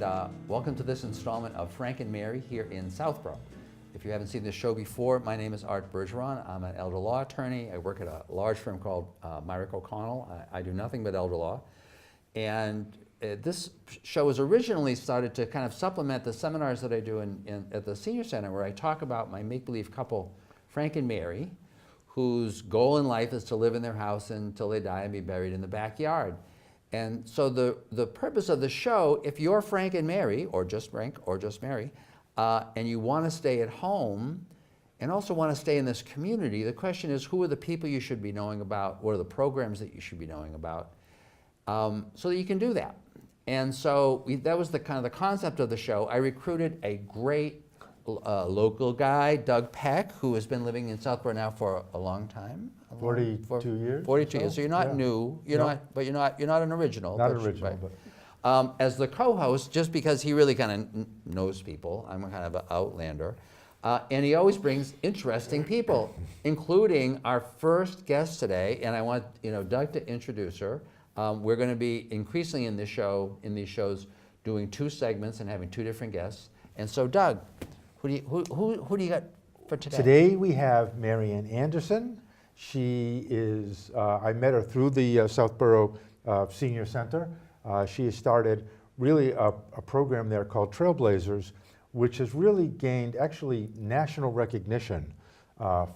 and welcome to this installment of Frank and Mary here in Southborough. If you haven't seen this show before, my name is Art Bergeron. I'm an elder law attorney. I work at a large firm called Myrick O'Connell. I do nothing but elder law. And this show was originally started to kind of supplement the seminars that I do at the Senior Center, where I talk about my make-believe couple, Frank and Mary, whose goal in life is to live in their house until they die and be buried in the backyard. And so the purpose of the show, if you're Frank and Mary, or just Frank, or just Mary, and you want to stay at home and also want to stay in this community, the question is, who are the people you should be knowing about? What are the programs that you should be knowing about? So that you can do that. And so that was the kind of the concept of the show. I recruited a great local guy, Doug Peck, who has been living in Southborough now for a long time. 42 years. 42 years. So you're not new. You're not an original. Not original, right. But as the co-host, just because he really kind of knows people, I'm kind of an outlander, and he always brings interesting people, including our first guest today. And I want Doug to introduce her. We're going to be increasingly in these shows, doing 2 segments and having 2 different guests. And so, Doug, who do you got for today? Today we have Marianne Anderson. She is, I met her through the Southborough Senior Center. She has started really a program there called Trailblazers, which has really gained actually national recognition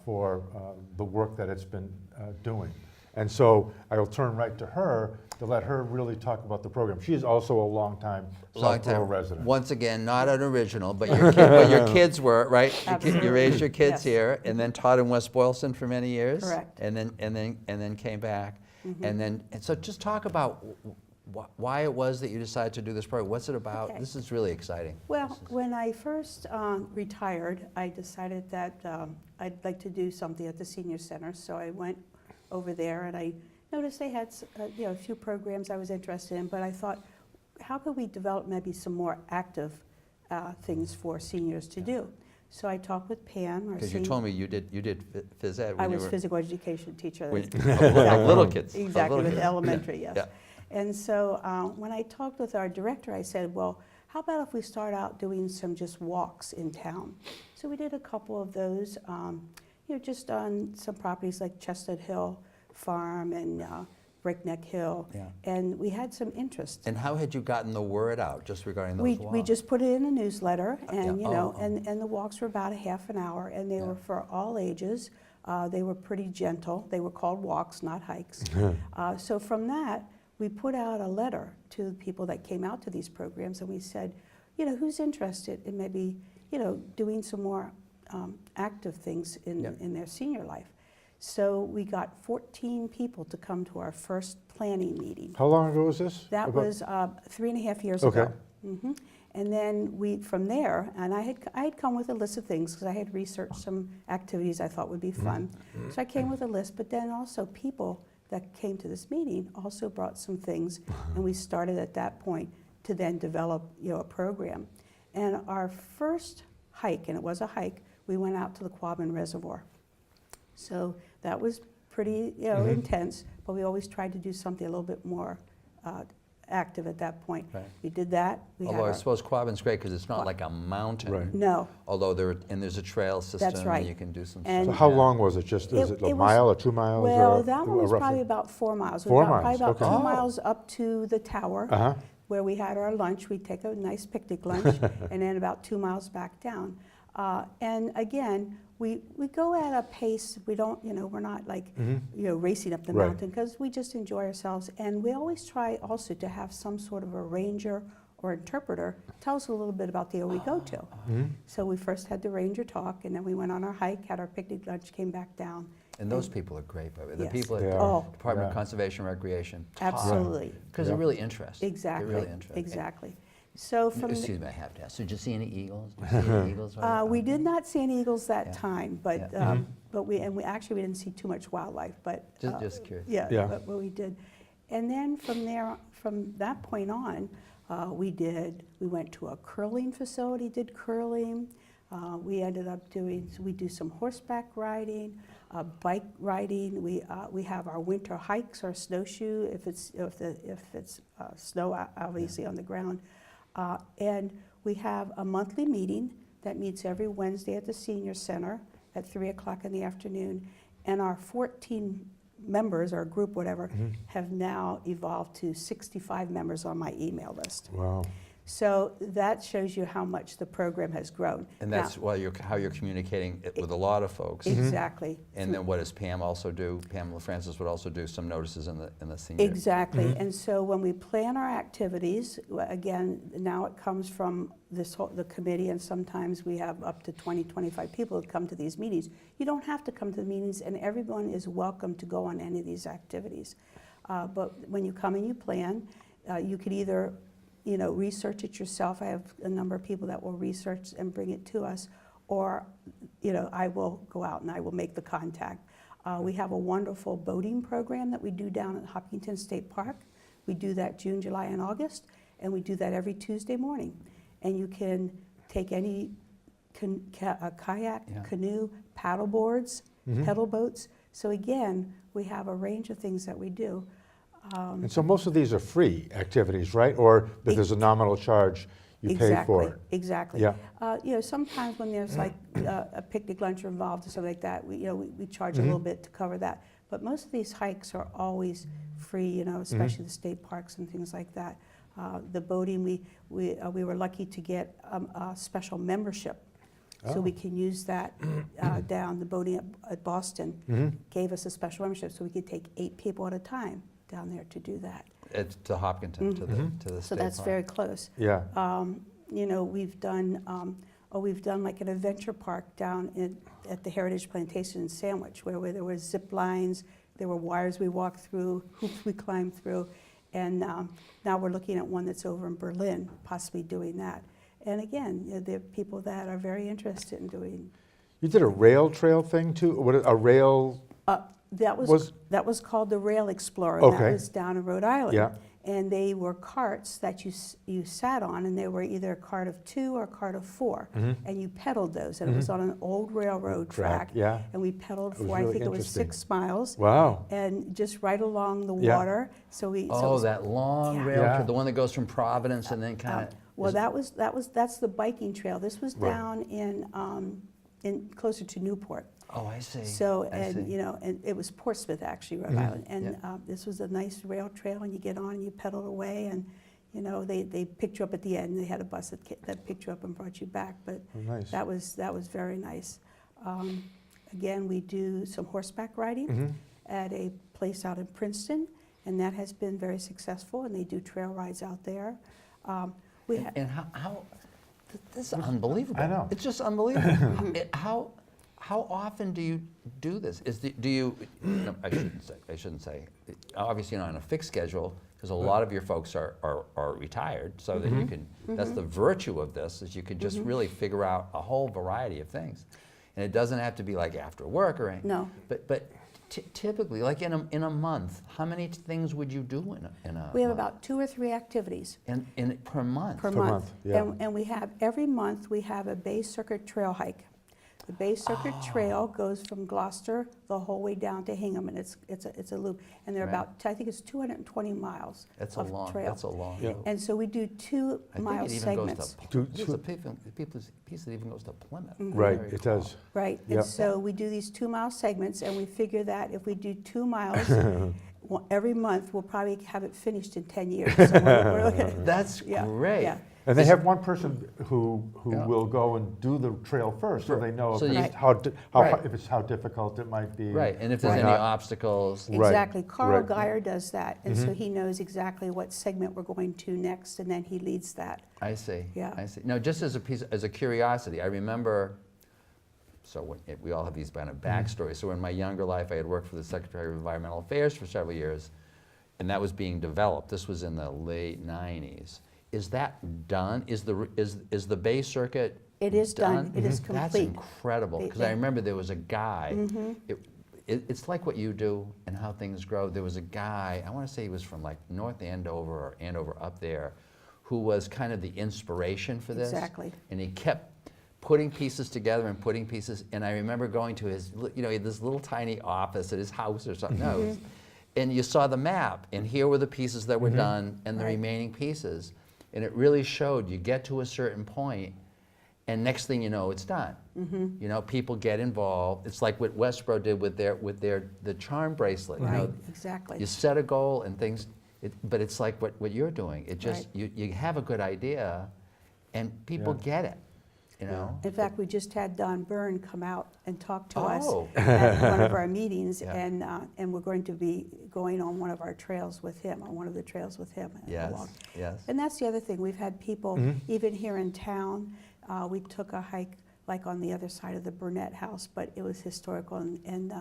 for the work that it's been doing. And so I will turn right to her to let her really talk about the program. She is also a long-time Southborough resident. Once again, not an original, but your kids were, right? You raised your kids here, and then taught in West Boylston for many years. Correct. And then came back. Mm-hmm. And so just talk about why it was that you decided to do this program. What's it about? Okay. This is really exciting. Well, when I first retired, I decided that I'd like to do something at the Senior Center, so I went over there, and I noticed they had a few programs I was interested in, but I thought, how could we develop maybe some more active things for seniors to do? So I talked with Pam. Because you told me you did phys ed. I was physical education teacher. Little kids. Exactly, with elementary, yes. Yeah. And so when I talked with our director, I said, well, how about if we start out doing some just walks in town? So we did a couple of those. Just on some properties like Chestnut Hill Farm and Breakneck Hill, and we had some interest. And how had you gotten the word out just regarding those walks? We just put it in a newsletter, and and the walks were about a half an hour, and they were for all ages. They were pretty gentle. They were called walks, not hikes. So from that, we put out a letter to the people that came out to these programs, and we said, who's interested in maybe doing some more active things in their senior life. So we got 14 people to come to our first planning meeting. How long ago was this? That was 3.5 years ago. Mm-hmm. And then from there, and I had come with a list of things because I had researched some activities I thought would be fun. Mm-hmm. So I came with a list, but then also people that came to this meeting also brought some things, and we started at that point to then develop a program. And our first hike, and it was a hike, we went out to the Quabbin Reservoir. So that was pretty intense, but we always tried to do something a little bit more active at that point. Right. We did that. Although I suppose Quabbin's great because it's not like a mountain. Right. No. Although there's a trail system. That's right. And you can do some and stuff. So how long was it? Just is it a mile or 2 miles? Well, that one was probably about 4 miles. 4 miles. Probably about okay. 2 miles up to the tower, where we had our lunch. We'd take a nice picnic lunch, and then about 2 miles back down. And again, we go at a pace. We don't, we're not like, racing up the mountain, because we just enjoy ourselves. And we always try also to have some sort of a ranger or interpreter tell us a little bit about the area we go to. So we first had the ranger talk, and then we went on our hike, had our picnic lunch, came back down. And those people are great, by the way. The Yes. people at Department of Conservation and Recreation. Absolutely. Because they're really interesting. Exactly. They're really interesting. Exactly. So excuse me, I have to ask. So did you see any eagles? We did not see any eagles that time, but we didn't see too much wildlife. But just curious. But we did, and then from that point on, we went to a curling facility, did curling. We ended up we do some horseback riding, bike riding. We have our winter hikes, our snowshoe if it's snow obviously on the ground. And we have a monthly meeting that meets every Wednesday at the Senior Center at 3 o'clock in the afternoon. And our 14 members, or group, whatever, have now evolved to 65 members on my email list. Wow. So that shows you how much the program has grown. And Now- that's how you're communicating it with a lot of folks. Exactly. And then what does Pam also do? Pamela Francis would also do some notices in the senior. Exactly. And so when we plan our activities, again, now it comes from the committee, and sometimes we have up to 20, 25 people that come to these meetings. You don't have to come to the meetings, and everyone is welcome to go on any of these activities. But when you come and you plan, you could either research it yourself. I have a number of people that will research and bring it to us, or, I will go out and I will make the contact. We have a wonderful boating program that we do down at Hopkinton State Park. We do that June, July, and August, and we do that every Tuesday morning. And you can take any kayak, Yeah. canoe, paddle boards, pedal boats. So again, we have a range of things that we do. And so most of these are free activities, right? Or that there's a nominal charge you pay for? Exactly. Yeah. Sometimes when there's like a picnic lunch involved or something like that, we charge a little bit to cover that. But most of these hikes are always free, especially the state parks and things like that. The boating, we were lucky to get a special membership. So we can use that down. The boating at Boston gave us a special membership, so we could take 8 people at a time down there to do that. It's to Hopkinton, to the So state that's park. very close. Yeah. We've done like an adventure park down at the Heritage Plantation in Sandwich, where there were zip lines, there were wires we walked through, hoops we climbed through, and now we're looking at one that's over in Berlin, possibly doing that. And again, there are people that are very interested in doing. You did a rail trail thing too? A rail? That was called the Rail Explorer. And Okay. that was down in Rhode Island. Yeah. And they were carts that you sat on, and they were either a cart of 2 or a cart of 4, and you pedaled those. And it was on an old railroad track. Yeah. And we pedaled It was for I really think it was interesting. 6 miles. Wow. And just right along the Yeah. water. So it Oh, was- that long Yeah. rail Yeah. trail, the one that goes from Providence and then kind of. Well, that's the biking trail. This was Right. down in closer to Newport. Oh, I see. So, I and, see. and it was Portsmouth, actually, Rhode Island. And this was a nice rail trail, and you get on and you pedal away, and, they picked you up at the end. They had a bus that picked you up and brought you back, but Oh, nice. that was very nice. Again, we do some horseback riding at a place out in Princeton, and that has been very successful, and they do trail rides out there. And this is unbelievable. I know. It's just unbelievable. How often do you do this? Do you? No, I shouldn't say. Obviously, not on a fixed schedule, because a lot of your folks are retired, so that you can. That's the virtue of this, is you can just really figure out a whole variety of things, and it doesn't have to be like after work or anything. No. But typically, like in a month, how many things would you do in a? We have month? about 2 or 3 activities. Per month. Per Per month. month, yeah. And we have, every month, we have a Bay Circuit trail hike. The Bay Circuit Trail goes from Gloucester the whole way down to Hingham, and it's a loop. And they're Right. about, I think it's 220 miles That's a of long. trail. That's a long. Yeah. loop. And so we do 2-mile I think it even segments. goes Two- to. There's a piece that even goes to Plymouth. Right, Very it cool. does. Right, Yep. and so we do these 2-mile segments, and we figure that if we do 2 miles every month, we'll probably have it finished in 10 years. So we're looking at- That's yeah, great. yeah. And they have one person who Yeah. will go and do the trail first, so they know So if you- it's Right. if it's how difficult it might be. Right, and if there's or any not. obstacles. Right, Exactly. Carl right. Geyer does that, and so he knows exactly what segment we're going to next, and then he leads that. I see. Yeah. I see. Now, just as a curiosity, I remember. So we all have these kind of backstories. So in my younger life, I had worked for the Secretary of Environmental Affairs for several years, and that was being developed. This was in the late '90s. Is that done? Is the Bay Circuit? It is done. It is That's complete. incredible, because I remember there was a guy. It's like what you do and how things grow. There was a guy, I want to say he was from like North Andover or Andover up there, who was kind of the inspiration for this. Exactly. And he kept putting pieces together and putting pieces. And I remember going to his, he had this little tiny office at his house or something. No, and you saw the map, and here were the pieces that were done and the remaining pieces. And it really showed, you get to a certain point, and next thing you know, it's done. You know, people get involved. It's like what Westboro did with the charm bracelet. You Right, know, exactly. you set a goal and things, but it's like what you're doing. It just, you have a good idea, and people get it, you know? In fact, we just had Don Byrne come out and talk to us Oh. at one of our meetings, Yeah. and we're going to be going on one of our trails with him, on one of the trails with him. Yes, along. yes. And that's the other thing, we've had people, even here in town, we took a hike like on the other side of the Burnett House, but it was historical, and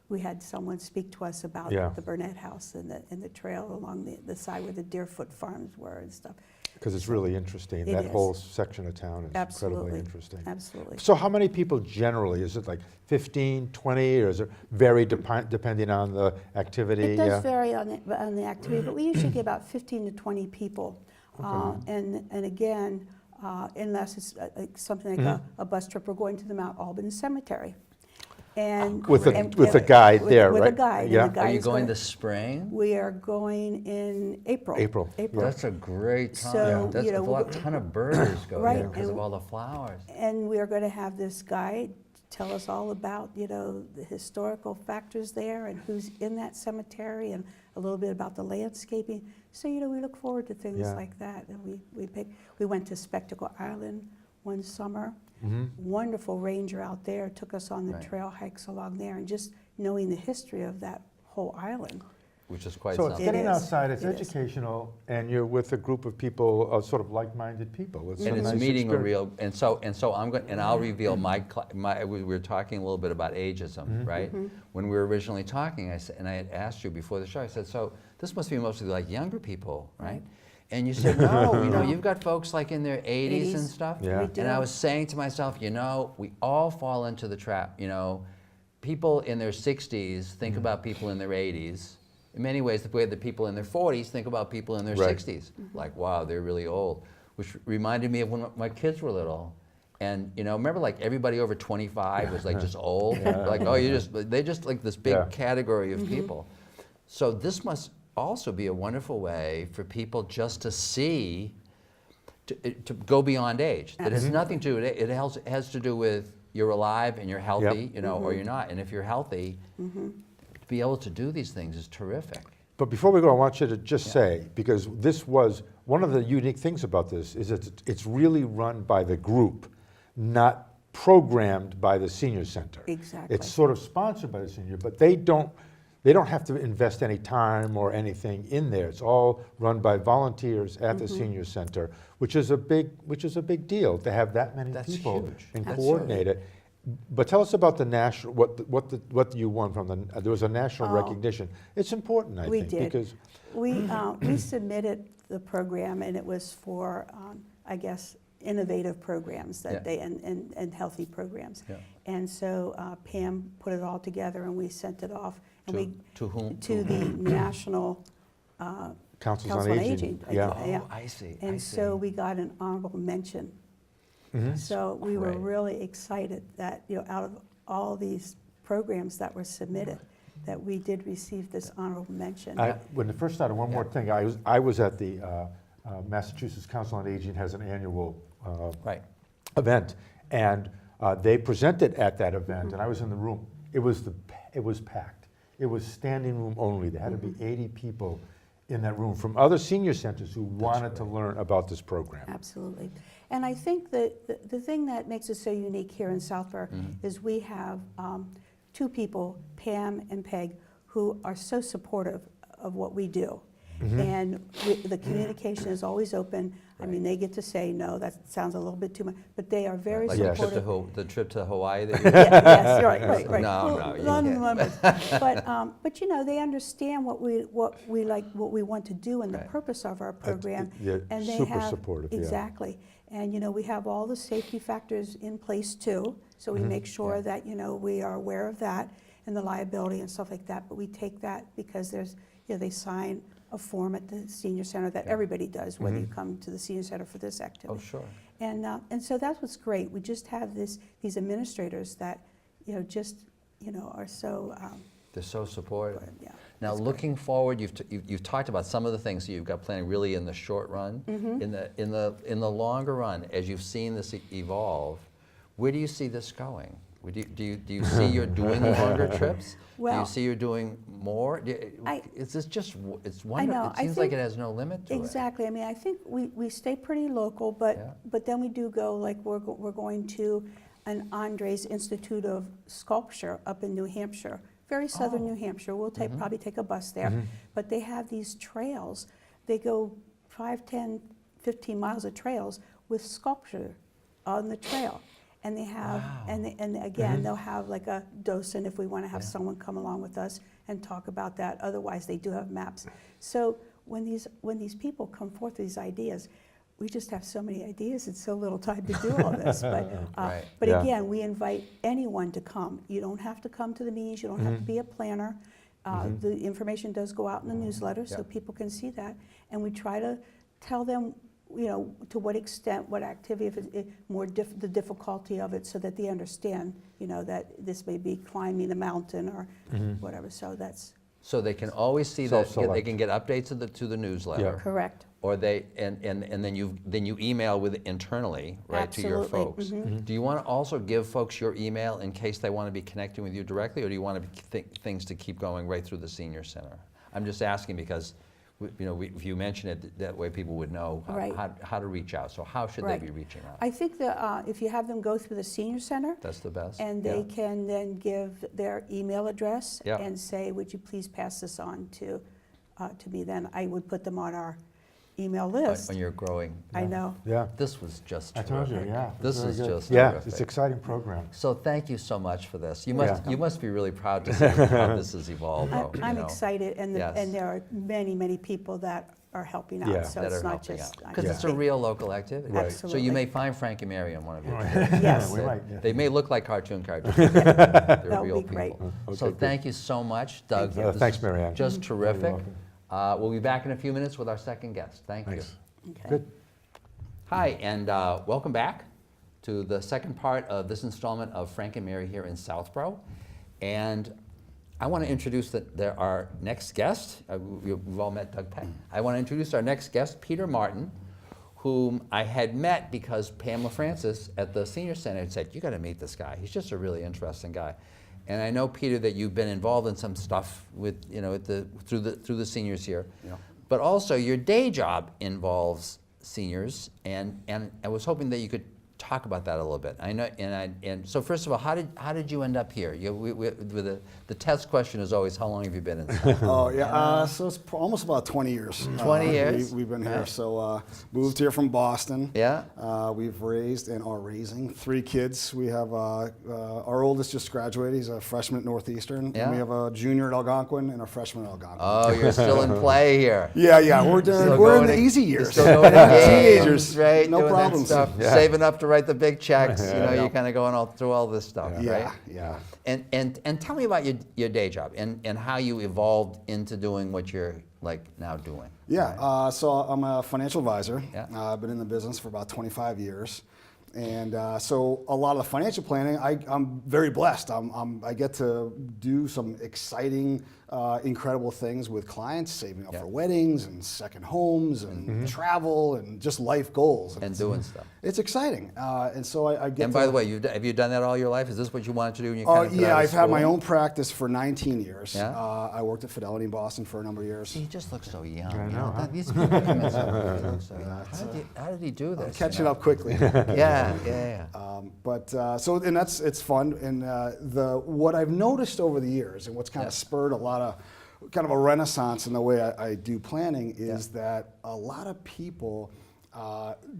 we had someone speak to us about the Burnett House and the trail along the side where the Deerfoot Farms were and stuff. Because it's really interesting. It That is. whole section of town is Absolutely. incredibly interesting. Absolutely. So how many people generally? Is it like 15, 20, or is it vary depending on the activity? It does vary on the activity, but we usually get about 15 to 20 people. And again, unless it's something like a bus trip, we're going to the Mount Albany Cemetery. And With a- and- with a guide there, With right? a guide. and Yeah. the guide Are you is going gonna- this spring? We are going in April. April, That's a great time. So, That's you know, a ton of birds go Right, there because of and- all the flowers. And we are going to have this guide tell us all about, you know, the historical factors there and who's in that cemetery and a little bit about the landscaping. So, you know, we look forward to things Yeah. like that. And we went to Spectacle Island one summer. Wonderful ranger out there took us on the Right. trail hikes along there, and just knowing the history of that whole island. Which is quite So it's something. getting is. outside, it's It is. educational, and you're with a group of people, sort of like-minded people. It's And a it's nice meeting a experience. real, and so I'm going, and I'll reveal we were talking a little bit about ageism, right? When we were originally talking, I said, and I had asked you before the show, I said, so this must be mostly like younger people, right? And you said, no, you know, you've got folks like in their 80s and 80s. stuff. Yeah. We do. And I was saying to myself, you know, we all fall into the trap, you know. People in their 60s think about people in their 80s. In many ways, the way that people in their 40s think about people in their Right. 60s. Like, wow, they're really old. Which reminded me of when my kids were little. And, you know, remember like everybody over 25 was like just old? Like, oh, they just like this big Yeah. category of people. So this must also be a wonderful way for people just to see, to go beyond age. That has nothing to do with it. It has to do with you're alive and you're healthy, you know, or you're not. And if you're healthy, to be able to do these things is terrific. But before we go, I want you to just say, because this was, one of the unique things about this is it's really run by the group, not programmed by the senior center. Exactly. It's sort of sponsored by the senior, but they don't have to invest any time or anything in there. It's all run by volunteers at the senior center, which is a big deal to have that many That's people huge. and That's coordinate it. But tell us about the national, what you won from the, there was a national recognition. It's important, I We think, did. because We submitted the program, and it was for, I guess, innovative programs that Yeah. and healthy programs. Yeah. And so Pam put it all together, and we sent it off. And To whom? to the National Councils Council on on Aging. Aging. Yeah. Oh, I see. I And see. so we got an honorable mention. So we were great. really excited that, you know, out of all these programs that were submitted, that we did receive this honorable mention. When it first started, one more thing, I was at the Massachusetts Council on Aging has an annual Right. event, and they presented at that event, and I was in the room. It was packed. It was standing room only. There had to be 80 people in that room from other senior centers who wanted to learn about this program. Absolutely. And I think that the thing that makes it so unique here in Southborough is we have two people, Pam and Peg, who are so supportive of what we do. And the communication is always open. I mean, they get to say, no, that sounds a little bit too much, but they are very Like Yes. supportive. the trip to Hawaii that you Yes, right. No, Well, you none can't. of them. But you know, they understand what we want to do and the Right. purpose of our program. they're And they super have supportive, yeah. exactly. And you know, we have all the safety factors in place too. So we make sure that, you know, we are aware of that and the liability and stuff like that. But we take that because there's, you know, they sign a form at the senior center that everybody does, whether you come to the senior center for this activity. Oh, sure. And so that's what's great. We just have these administrators that, you know, just, you know, are so, They're so supportive. yeah. Now, looking forward, you've talked about some of the things that you've got planning really in the short run. In the longer run, as you've seen this evolve, where do you see this going? Do you see you're doing longer trips? Do you Well, see you're doing more? Is this just, it's wonderful. know, It I seems like think- it has no limit to it. Exactly. I mean, I think we stay pretty local, but Yeah. but then we do go, like, we're going to an Andres Institute of Sculpture up in New Hampshire, very southern New Hampshire. We'll probably take a bus there, but they have these trails. They go 5, 10, 15 miles of trails with sculpture on the trail. And they have, and again, they'll have like a docent if we want to have someone come along with us and talk about that. Otherwise, they do have maps. So when these people come forth with these ideas, we just have so many ideas and so little time to do all this. But, Right. but Yeah. again, we invite anyone to come. You don't have to come to the meetings. You don't have to be a planner. The information does go out in the newsletter, so Yeah. people can see that. And we try to tell them, you know, to what extent, what activity, if the difficulty of it, so that they understand, you know, that this may be climbing a mountain or whatever. So that's So they can always see that, they Self-select. can get updates to the newsletter. Yeah. correct. Or they, and then you email with internally, right, to your Absolutely. folks. Do you want to also give folks your email in case they want to be connecting with you directly, or do you want things to keep going right through the senior center? I'm just asking because, you know, if you mention it, that way people would know Right. how to reach out. So how should Right. they be reaching out? I think that if you have them go through the senior center, That's the best. and Yeah. they can then give their email address Yeah. and say, would you please pass this on to me, then I would put them on our email list. When you're growing. I know. Yeah, This was just I terrific. told you, yeah. This very is good. just Yeah, terrific. it's an exciting program. So thank you so much for this. You Yeah. must be really proud to see how this has evolved, though. I'm you know. excited, and Yes. and there are many people that are helping Yeah. out, so That it's are not helping just. Because it's a real local activity. Right. So you may Absolutely. find Frank and Mary on one of your Right. trips. Yes. We might, yeah. They may look like cartoon characters. but They're That would real be great. people. Okay, So good. thank you so much, Doug. Thank you. This Thanks, is Mary Ann. Just You're terrific. welcome. We'll be back in a few minutes with our second guest. Thank you. Thanks. Okay. Good. Hi, and welcome back to the second part of this installment of Frank and Mary here in Southborough. And I want to introduce our next guest. We've all met Doug Peck. I want to introduce our next guest, Peter Martin, whom I had met because Pamela Francis at the Senior Center had said, you got to meet this guy. He's just a really interesting guy. And I know, Peter, that you've been involved in some stuff with, you know, through the seniors here. Yeah. But also your day job involves seniors, and I was hoping that you could talk about that a little bit. I know, and so first of all, how did you end up here? The test question is always, how long have you been in Southborough? Oh, yeah. So it's almost about 20 years. 20 years? We've been here. Right. So moved here from Boston. Yeah. We've raised and are raising 3 kids. We have our oldest just graduated. He's a freshman at Northeastern. Yeah. And we have a junior at Algonquin and a freshman at Algonquin. Oh, you're still in play here. Yeah. We're Still in going the to- easy you're years. still going to games, Teenagers, right? no Doing that problems. stuff, Yeah. saving up to write the big checks. You know, Yeah. you're kind of going through all this stuff, right? Yeah. And tell me about your day job and how you evolved into doing what you're like now doing. Yeah, so I'm a financial advisor. Yeah. I've been in the business for about 25 years. And so a lot of the financial planning, I'm very blessed. I get to do some exciting, incredible things with clients, saving up Yeah. for weddings and second homes and travel and just life goals. And doing stuff. It's exciting. And so I get And to... by the way, have you done that all your life? Is this what you wanted to do when you kind of got yeah, out of I've had my school? own practice for 19 years. Yeah? I worked at Fidelity in Boston for a number of years. He just looks so young. I you know, huh? These people come in so young, they look so young. How did he do this? Catching you know? up quickly. Yeah. And it's fun. And what I've noticed over the years, and what's kind of spurred a lot of kind of a renaissance in the way I do planning, is that a lot of people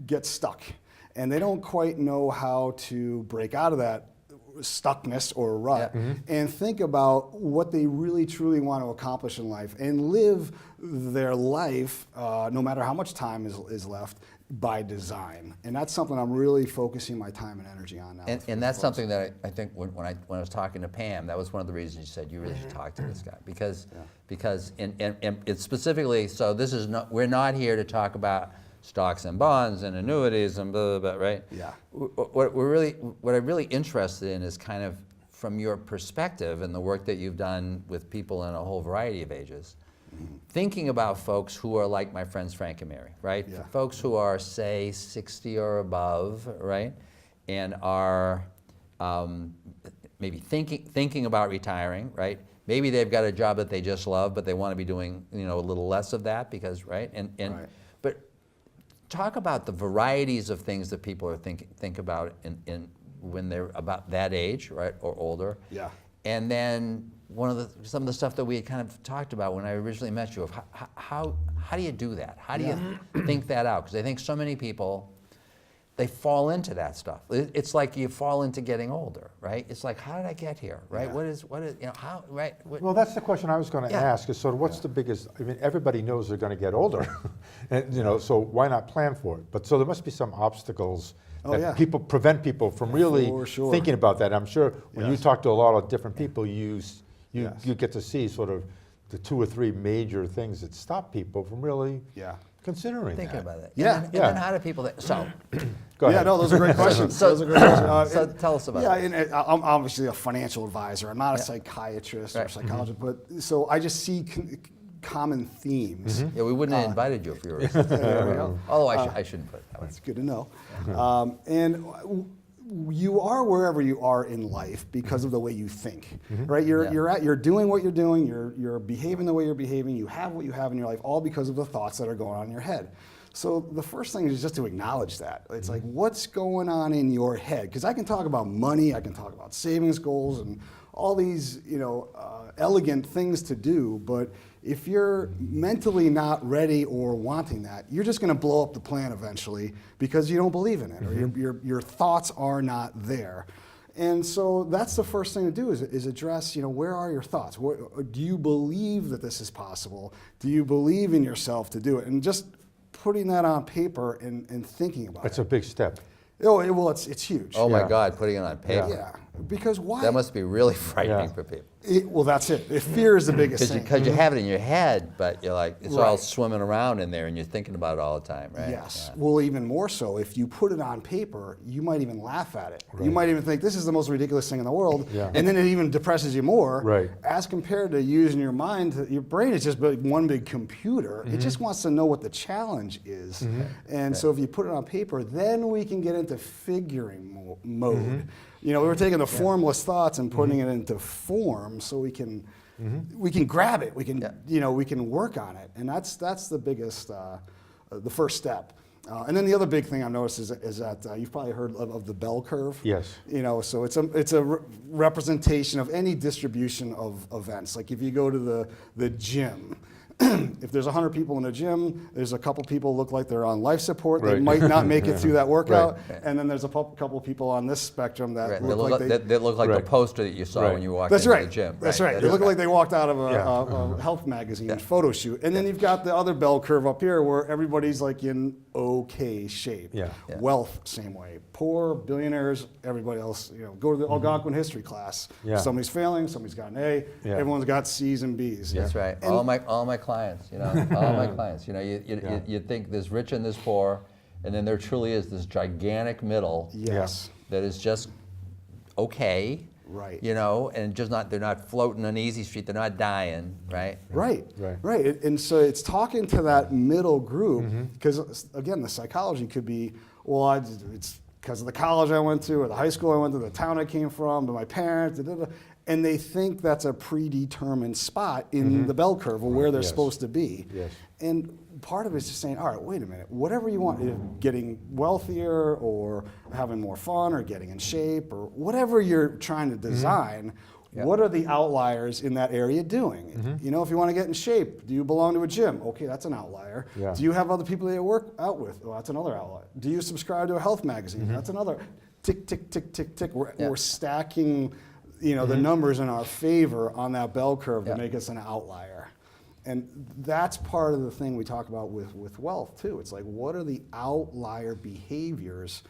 get stuck, and they don't quite know how to break out of that stuckness or rut and think about what they really truly want to accomplish in life and live their life, no matter how much time is left, by design. And that's something I'm really focusing my time and energy on now. And that's something that I think when I was talking to Pam, that was one of the reasons she said you really should talk to this guy because and it's specifically, so this is not, we're not here to talk about stocks and bonds and annuities and blah, blah, blah, right? Yeah. What I'm really interested in is kind of from your perspective and the work that you've done with people in a whole variety of ages, thinking about folks who are like my friends Frank and Mary, right? Yeah. Folks who are, say, 60 or above, right? And are maybe thinking about retiring, right? Maybe they've got a job that they just love, but they want to be doing, you know, a little less of that because, right? Right. But talk about the varieties of things that people are think about in when they're about that age, right, or older. Yeah. And then some of the stuff that we had kind of talked about when I originally met you of how do you do that? How do you think that out? Because I think so many people, they fall into that stuff. It's like you fall into getting older, right? It's like, how did I get here, right? Yeah. What is, you know, how, right? Well, that's the question I was going to Yeah. ask, is sort of what's the biggest, I mean, everybody knows they're going to get older, and, you know, so why not plan for it? But so there must be some obstacles Oh, that yeah. prevent people from really For sure. thinking about that. I'm sure when you Yes. talk to a lot of different people, you Yes. get to see sort of the 2 or 3 major things that stop people from really Yeah. considering Thinking that. about it. Yeah. And then how do people, so, Go ahead. Yeah, no, those are great questions. So- Those are great questions. so tell us about Yeah, it. and I'm obviously a financial advisor. I'm not a Yeah. psychiatrist or Right. psychologist, but so I just see common themes. Yeah, we wouldn't have invited you if you were. There we go. Although I shouldn't put it that way. That's good to know. You are wherever you are in life because of the way you think, right? You're doing what you're doing. You're behaving the way you're behaving. You have what you have in your life, all because of the thoughts that are going on in your head. So the first thing is just to acknowledge that. It's like, what's going on in your head? Because I can talk about money, I can talk about savings goals, and all these, elegant things to do, but if you're mentally not ready or wanting that, you're just going to blow up the plan eventually because you don't believe in it, or your thoughts are not there. And so that's the first thing to do is address, where are your thoughts? Do you believe that this is possible? Do you believe in yourself to do it? And just putting that on paper and thinking about That's it. a big step. Oh, well, it's huge. Oh Yeah. my God, putting it on paper. Yeah, because why? That must be really frightening Yeah. for people. Well, that's it. Fear is the biggest thing. Because you have it in your head, but you're like, it's all Right. swimming around in there and you're thinking about it all the time, right? Yes. Yeah. Well, even more so, if you put it on paper, you might even laugh at it. You Right. might even think this is the most ridiculous thing in the world, Yeah. and then it even depresses you more. Right. As compared to using your mind, your brain is just one big computer. It just wants to know what the challenge is. And so if you put it on paper, then we can get into figuring mode. We were taking the formless thoughts and putting it into form so we can grab it. We can we can work on it, and that's the biggest, the first step. And then the other big thing I've noticed is that you've probably heard of the bell curve. Yes. So it's a representation of any distribution of events. Like if you go to the gym. If there's 100 people in a gym, there's a couple people look like they're on life support. They Right. might not make it through that workout. Right. And then there's a couple people on this spectrum that Right. look like they They look like Right. the poster that you saw Right. when you walked That's into right. the gym. That's right. They look like they walked out of Yeah. a health magazine photo shoot. And then you've got the other bell curve up here where everybody's like in okay shape. Yeah. Yeah. Wealth, same way. Poor, billionaires, everybody else, go to the Algonquin history class. Yeah. Somebody's failing, somebody's got an A, Yeah. everyone's got C's and B's. That's right. And- All my clients, all my clients. You think there's rich and there's poor, and then there truly is this gigantic middle Yes. that is just okay. Right. And just they're not floating on easy street. They're not dying, right? Right, Right. right. And so it's talking to that middle group because, again, the psychology could be, well, it's because of the college I went to or the high school I went to, the town I came from, to my parents, and they think that's a predetermined spot in the bell curve or where they're Yes. supposed to be. Yes. And part of it is just saying, all right, wait a minute, whatever you want, getting wealthier or having more fun or getting in shape or whatever you're trying to design, Yeah. what are the outliers in that area doing? If you want to get in shape, do you belong to a gym? Okay, that's an outlier. Yeah. Do you have other people that you work out with? Well, that's another outlier. Do you subscribe to a health magazine? That's another. Tick, tick, tick, tick, tick. We're stacking, the numbers in our favor on that bell curve Yeah. to make us an outlier. And that's part of the thing we talk about with wealth too. It's like, what are the outlier behaviors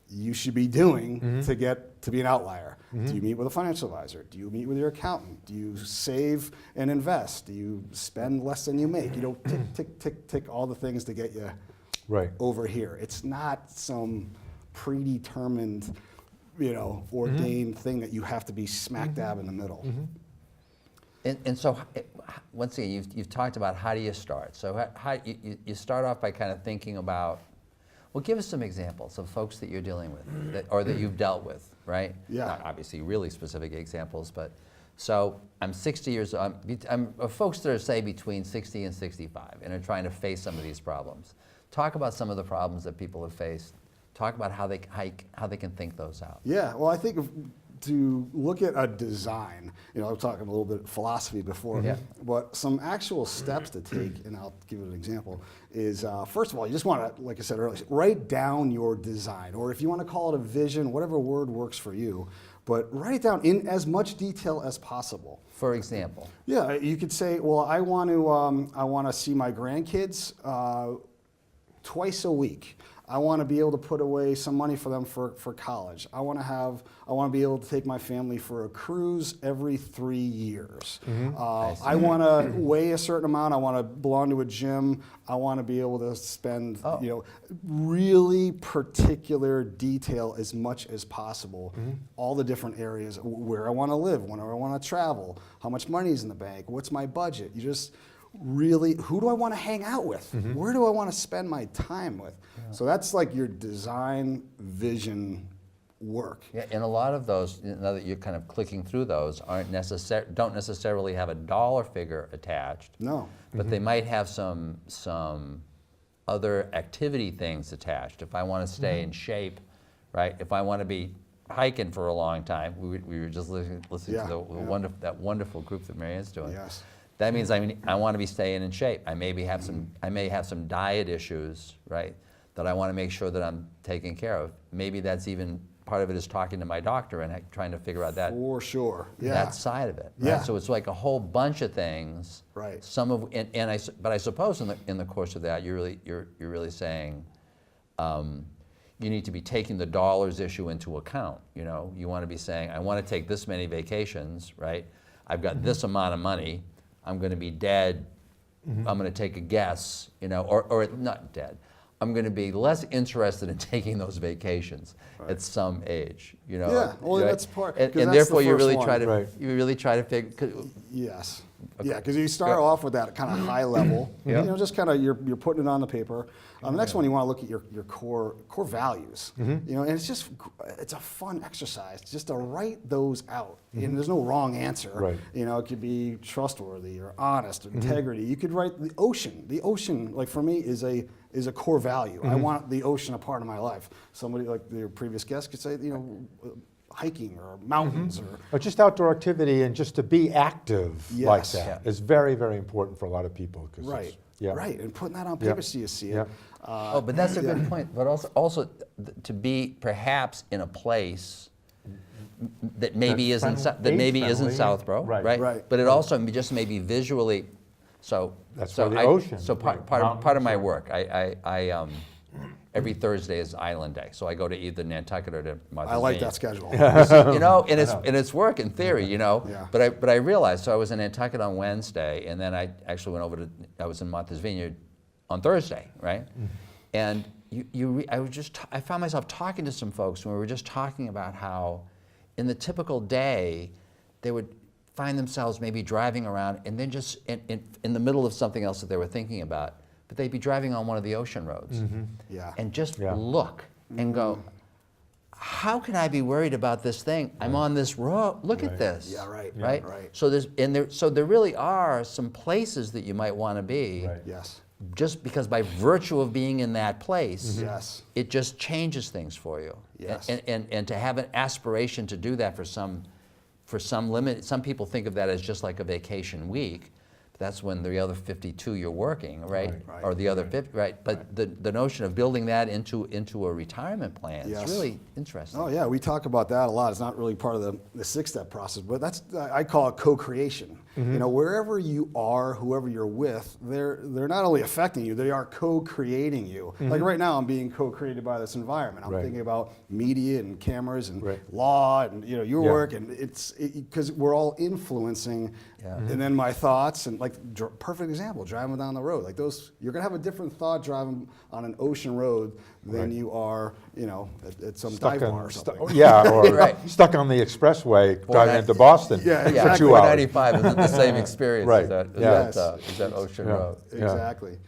you should be doing to get to be an outlier? Do you meet with a financial advisor? Do you meet with your accountant? Do you save and invest? Do you spend less than you make? Tick, tick, tick, tick, all the things to get you Right. over here. It's not some predetermined ordained thing that you have to be smack dab in the middle. And so, once again, you've talked about how do you start. So how you start off by kind of thinking about, well, give us some examples of folks that you're dealing with, or that you've dealt with, right? Yeah. Not obviously really specific examples, but, so I'm 60 years old, I'm folks that are, say, between 60 and 65 and are trying to face some of these problems. Talk about some of the problems that people have faced. Talk about how they can think those out. Yeah, well, I think to look at a design, I was talking a little bit of philosophy before, Yeah. but some actual steps to take, and I'll give you an example, is first of all, you just want to, like I said earlier, write down your design, or if you want to call it a vision, whatever word works for you, but write it down in as much detail as possible. For example. Yeah, you could say, well, I want to see my grandkids twice a week. I want to be able to put away some money for them for college. I want to be able to take my family for a cruise every 3 years. I want to weigh a certain amount. I want to belong to a gym. I want to be able to spend, really particular detail as much as possible. All the different areas, where I want to live, when I want to travel, how much money is in the bank, what's my budget. You just really, who do I want to hang out with? Where do I want to spend my time with? So that's like your design vision work. Yeah, and a lot of those, now that you're kind of clicking through those, don't necessarily have a dollar figure attached. No. But they might have some other activity things attached. If I want to stay in shape, right? If I want to be hiking for a long time, we were just listening to that wonderful group that Marianne's doing. Yes. That means I want to be staying in shape. I may have some diet issues, right? That I want to make sure that I'm taking care of. Maybe that's even part of it is talking to my doctor and trying to figure out that For sure. Yeah. that side of it. Right? Yeah. So it's like a whole bunch of things. Right. Some of but I suppose in the course of that you're really saying you need to be taking the dollars issue into account. You want to be saying, I want to take this many vacations, right? I've got this amount of money. I'm going to be dead. I'm going to take a guess, or not dead. I'm going to be less interested in taking those vacations at some age, Yeah, well, right? that's part, and 'cause that's therefore the you really first try one. to you really try to figure. Yes. Yeah, because you start off with that kind of high level, just kind of you're putting it on the paper. The next one you want to look at your core values, and it's a fun exercise just to write those out. And there's no wrong answer. Right. It could be trustworthy or honest, or integrity. You could write the ocean. The ocean, like for me, is a core value. I want the ocean a part of my life. Somebody like your previous guest could say, hiking or mountains Or just outdoor activity, and just to be active like Yes. that is very, very important for a lot of people. right. Yeah. Right, and putting that on paper so you see it. Yeah. But that's a good point. But also to be perhaps in a place that maybe That's isn't age-friendly. Southborough, Right. right? Right. But it also just may be visually. So That's where the ocean, So part right, of my mountains, work, I every Thursday is Island Day, so I go to either Nantucket or to Martha's I like Vineyard. that schedule. And it's work in theory, Yeah. But I realized, so I was in Nantucket on Wednesday, and then I actually went I was in Martha's Vineyard on Thursday, right? And I found myself talking to some folks, and we were just talking about how, in the typical day, they would find themselves maybe driving around, and then just in the middle of something else that they were thinking about, but they'd be driving on one of the ocean roads, Yeah. and just Yeah. look and go, how can I be worried about this thing? I'm on this road. Look at Right. this. Yeah, right. Right. Right. So there really are some places that you might want to be, Right. Yes. just because by virtue of being in that place, Yes. it just changes things for you. Yes. And to have an aspiration to do that for some limit, some people think of that as just like a vacation week. That's when the other 52 you're working, right? Right. Or the other 50, right? But the notion of building that into a retirement plan Yes. is really interesting. Oh yeah, we talk about that a lot. It's not really part of the 6-step process, but I call it co-creation. Wherever you are, whoever you're with, they're not only affecting you, they are co-creating you. Like right now, I'm being co-created by this environment. I'm Right. thinking about media and cameras and Right. law and your Yeah. work, and it's because we're all influencing, Yeah. and then my thoughts, and like perfect example, driving down the road. Like those, you're gonna have a different thought driving on an ocean road than Right. you are, at some dive bar or something. Yeah, or Right. stuck on the expressway driving 490 into Boston Yeah, for exactly. 2 hours. 495 isn't the same experience Right. as that, Yes. is that Ocean Yeah. Road. Yeah. Exactly.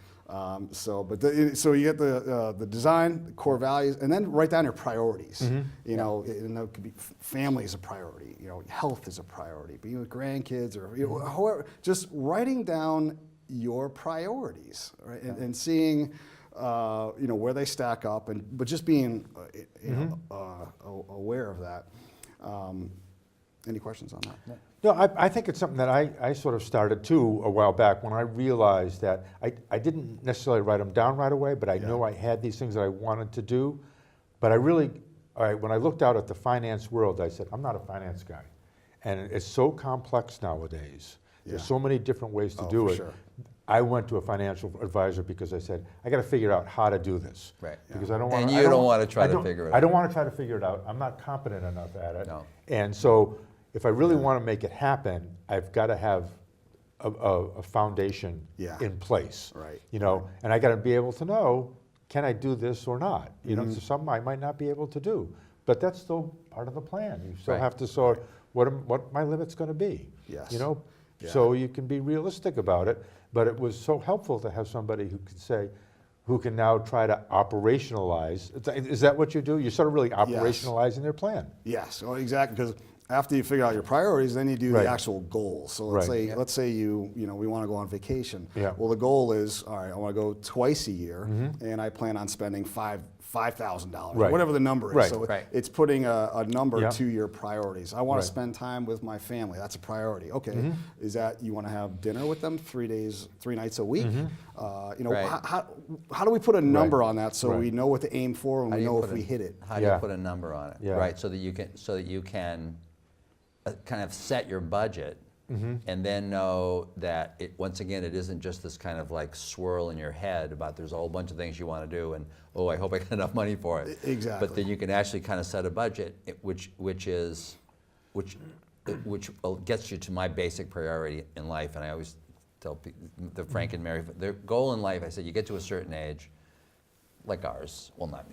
So you get the design, the core values, and then write down your priorities. Mm-hmm. And it could be family is a priority. Health is a priority. Being with grandkids or however, just writing down your priorities, right? And seeing where they stack up, but just being aware of that. Any questions on that? No, I think it's something that I sort of started too a while back when I realized that I didn't necessarily write them down right away, but I knew I had these things that I wanted to do. But when I looked out at the finance world, I said, I'm not a finance guy. And it's so complex nowadays. There's so many different ways to do for it. sure. I went to a financial advisor because I said, I got to figure out how to do this. Right. Because I don't want And you don't want to try to figure it out. I don't want to try to figure it out. I'm not competent enough at it. No. And so if I really want to make it happen, I've got to have a foundation in place. Right. And I got to be able to know, can I do this or not? So something I might not be able to do. But that's still part of the plan. You still Right. have to sort what my limit's going to be. Yes. Yeah. So you can be realistic about it. But it was so helpful to have somebody who can now try to operationalize. Is that what you do? You're sort of really operationalizing their plan. Yes, well, exactly. Because after you figure out your priorities, then you do Right. the actual goals. So let's say we want to go on vacation. Yeah. Well, the goal is, all right, I want to go twice a year, and I plan on spending $5,000, Right. whatever the number is. Right. So Right. it's putting a number Yeah. to your priorities. I want Right. to spend time with my family. That's a priority. Okay, is that you want to have dinner with them 3 nights a week? Right. How do we put a number on that so Right. we know what to aim for and How we do you know put if we hit it? How do you put a number on it? Yeah. Right, so that you can kind of set your budget and then know that once again, it isn't just this kind of like swirl in your head about there's a whole bunch of things you want to do and I hope I get enough money for it. Exactly. But then you can actually kind of set a budget which gets you to my basic priority in life. And I always tell people, the Frank and Mary, their goal in life, I said, you get to a certain age, like ours, well, not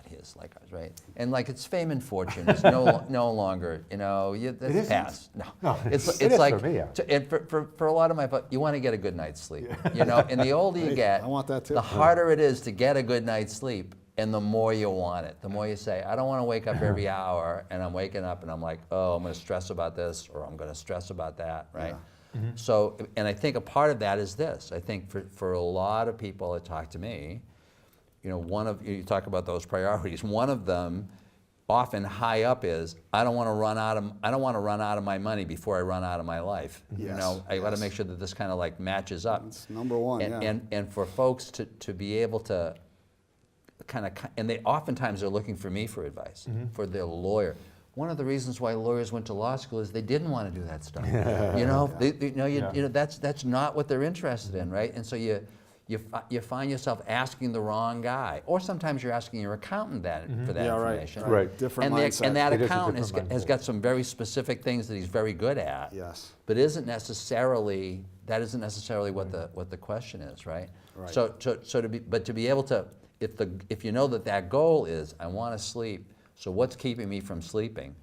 his, like ours, right? And like it's fame and fortune is no longer, that's isn't? past. No, it's it is like, for me, yeah. and for a lot of you want to get a good night's sleep, and the older you get, I want that too. the harder it is to get a good night's sleep, and the more you want it, the more you say, I don't want to wake up every hour, and I'm waking up and I'm like, oh, I'm going to stress about this, or I'm going to stress about that, right? Yeah. So, and I think a part of that is this. I think for a lot of people that talk to me, you talk about those priorities. One of them, often high up, is I don't want to run out of my money before I run out of my life. Yes, I got to yes. make sure that this kind of like matches up. It's number one. And for folks to be able to and they oftentimes are looking for me for advice, for their lawyer. One of the reasons why lawyers went to law school is they didn't want to do that stuff. That's not what they're interested in, right? And so you find yourself asking the wrong guy, or sometimes you're asking your accountant for that Yeah, right, information. right. Different And mindset. that It is a accountant different has mindset. got some very specific things that he's very good at. Yes. But isn't necessarily what the question is, right? Right. So to be able to, if you know that goal is I want to sleep, so what's keeping me from sleeping,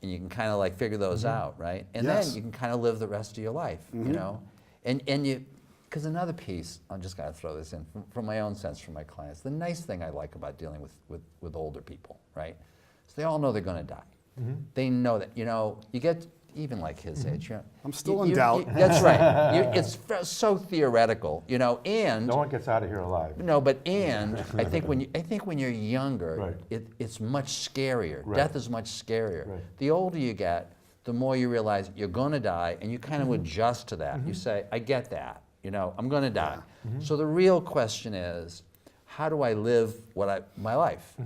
and you can kind of like figure those out, right? And Yes. then you can kind of live the rest of your life, and you. Because another piece, I'm just going to throw this in from my own sense, from my clients. The nice thing I like about dealing with older people, right? So they all know they're going to die. They know that, you get even like his age. I'm still in doubt. That's right. It's so theoretical, and No one gets out of here alive. no, but I think when you're younger, Right. it's much scarier. Right. Death is much scarier. Right. The older you get, the more you realize you're going to die, and you kind of adjust to that. You say, I get that. I'm going to die. So the real question is, how do I live my life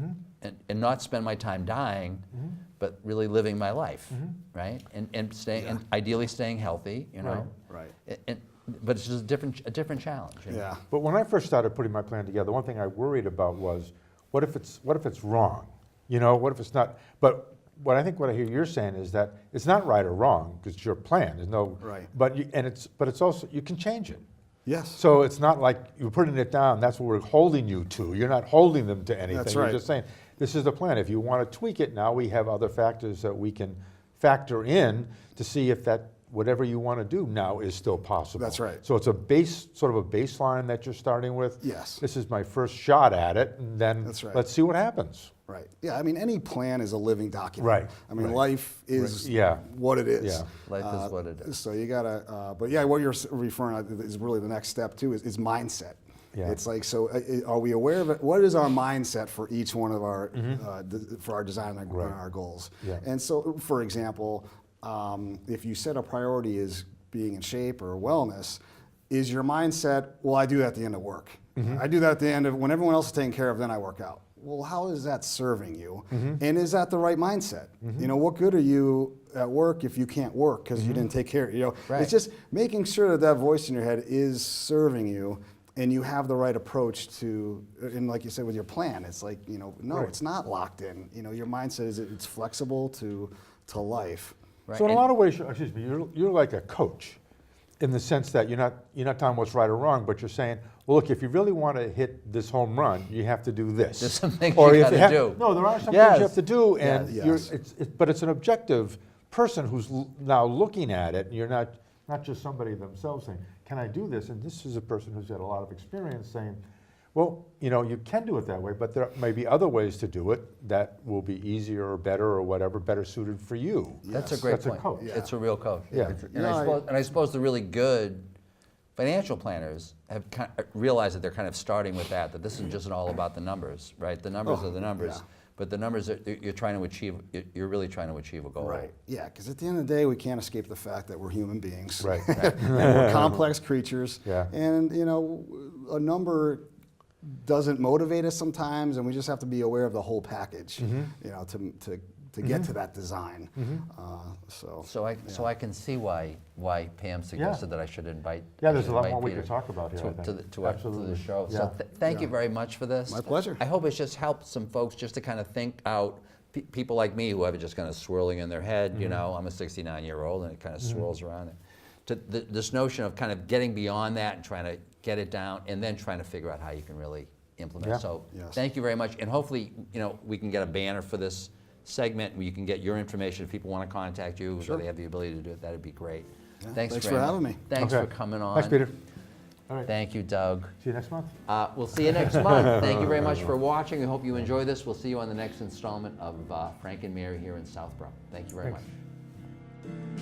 and not spend my time dying, but really living my life, right? And staying, and ideally staying healthy, Right. But it's just a different challenge. Yeah. But when I first started putting my plan together, one thing I worried about was, what if it's wrong? What if it's not? But what I hear you're saying is that it's not right or wrong, because it's your plan, there's no. Right. But it's also, you can change it. Yes. So it's not like you're putting it down, that's what we're holding you to. You're not holding them to anything. That's You're right. just saying, this is the plan. If you want to tweak it now, we have other factors that we can factor in to see if that, whatever you want to do now is still possible. That's right. So it's sort of a baseline that you're starting with. Yes. This is my first shot at it, and then That's right. let's see what happens. Right. Yeah, I mean, any plan is a living document. Right, I mean, right. life is Yeah. what it is. Yeah. Life is what it is. So you gotta, but yeah, what you're referring to is really the next step too, is mindset. Yeah. It's like, so are we aware of it? What is our mindset for each one of our, for our design and Right. our goals? Yeah. And so, for example, if you set a priority as being in shape or wellness, is your mindset, well, I do that at the end of work. I do that at the end of, when everyone else is taken care of, then I work out. Well, how is that serving you? And is that the right mindset? You know, what good are you at work if you can't work because you didn't take care, you know? Right. It's just making sure that that voice in your head is serving you and you have the right approach to, and like you said with your plan, it's like, you know, no, Right. it's not locked in. You know, your mindset is it's flexible to life. Right. So in a And- lot of ways, excuse me, you're like a coach, in the sense that you're not telling what's right or wrong, but you're saying, well, look, if you really want to hit this home run, you have to do this. There's some things Or you if gotta have- do. No, there are some things Yes. you have to do, and Yeah, you're, yes. but it's an objective person who's now looking at it, and you're not just somebody themselves saying, can I do this? And this is a person who's had a lot of experience saying, well, you know, you can do it that way, but there may be other ways to do it that will be easier or better or whatever, better suited for you. That's a Yes. great That's a point. coach. It's a real coach. Yeah. And, No, I suppose the really good financial planners have realized that they're kind of starting with that this isn't just all about the numbers, right? The numbers are the numbers, yeah. but the numbers that you're trying to achieve, you're really trying to achieve a goal. Right. Yeah, because at the end of the day, we can't escape the fact that we're human beings. Right. And we're complex creatures. Yeah. And, you know, a number doesn't motivate us sometimes, and we just have to be aware of the whole package, you know, to get to that design. So I can see why Pam suggested that I should invite. Yeah, there's a lot invite more we Peter could talk about here, I think. to the Absolutely. show. Yeah. So thank you very much for this. My pleasure. I hope it's just helped some folks just to kind of think out. People like me who have it just kind of swirling in their head. You know, I'm a 69-year-old, and it kind of swirls around it. This notion of kind of getting beyond that and trying to get it down, and then trying to figure out how you can really implement. Yeah. So Yes. thank you very much, and hopefully, you know, we can get a banner for this segment where you can get your information if people want to contact you, Sure. so they have the ability to do it. That'd be great. Yeah, Thanks thanks very for much. having me. Thanks Okay. for coming on. Thanks, Peter. All right. Thank you, Doug. See you next month. We'll see you next month. Thank you very much for watching. We hope you enjoy this. We'll see you on the next installment of Frank and Mary here in Southborough. Thank you very Thanks. much.